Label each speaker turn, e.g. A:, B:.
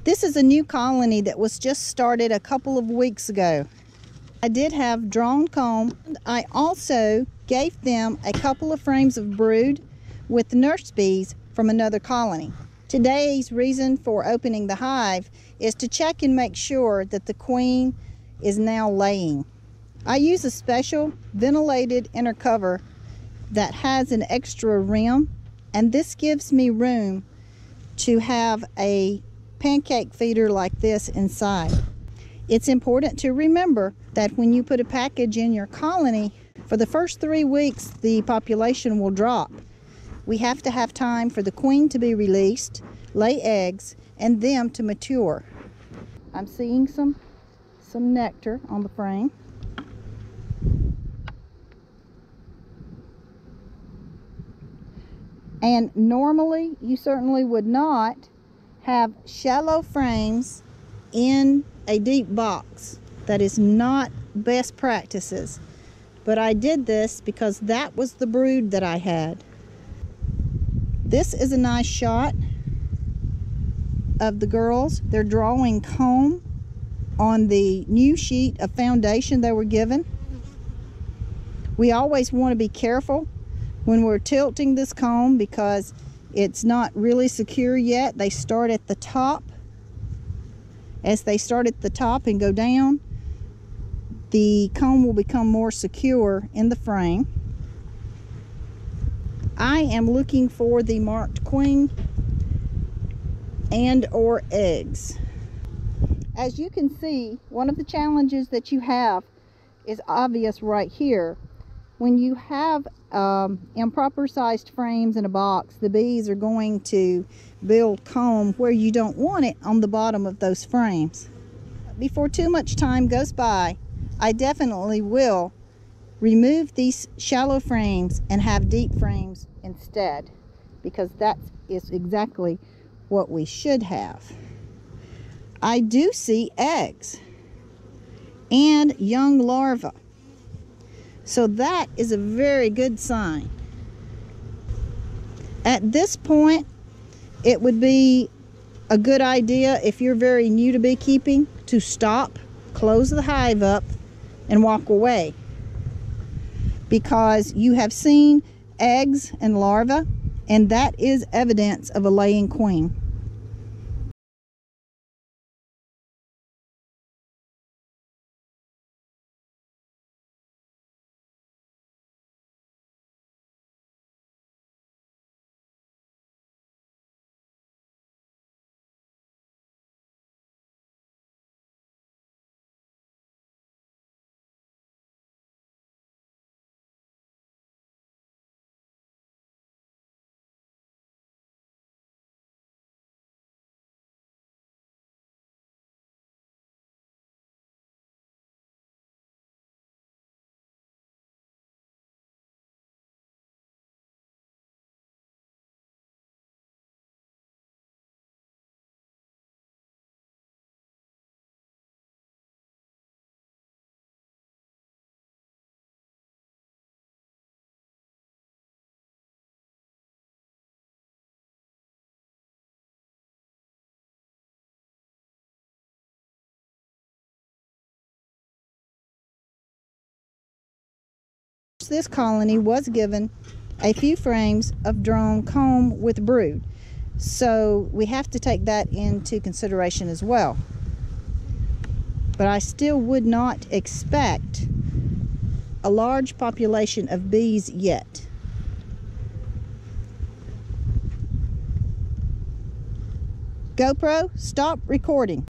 A: This is a new colony that was just started a couple of weeks ago. I did have drawn comb. I also gave them a couple of frames of brood with nurse bees from another colony. Today's reason for opening the hive is to check and make sure that the queen is now laying. I use a special ventilated inner cover that has an extra rim, and this gives me room to have a pancake feeder like this inside. It's important to remember that when you put a package in your colony, for the first 3 weeks the population will drop. We have to have time for the queen to be released, lay eggs, and them to mature. I'm seeing some nectar on the frame. And normally you certainly would not have shallow frames in a deep box. That is not best practices. But I did this because that was the brood that I had. This is a nice shot of the girls. They're drawing comb on the new sheet of foundation they were given. We always want to be careful when we're tilting this comb because it's not really secure yet. They start at the top. As they start at the top and go down, the comb will become more secure in the frame. I am looking for the marked queen and or eggs. As you can see, one of the challenges that you have is obvious right here. When you have improper sized frames in a box, the bees are going to build comb where you don't want it on the bottom of those frames. Before too much time goes by, I definitely will remove these shallow frames and have deep frames instead, because that is exactly what we should have. I do see eggs and young larvae. So that is a very good sign. At this point, it would be a good idea, if you're very new to beekeeping, to stop, close the hive up, and walk away. Because you have seen eggs and larvae, and that is evidence of a laying queen. This colony was given a few frames of drawn comb with brood, so we have to take that into consideration as well. But I still would not expect a large population of bees yet. GoPro, stop recording.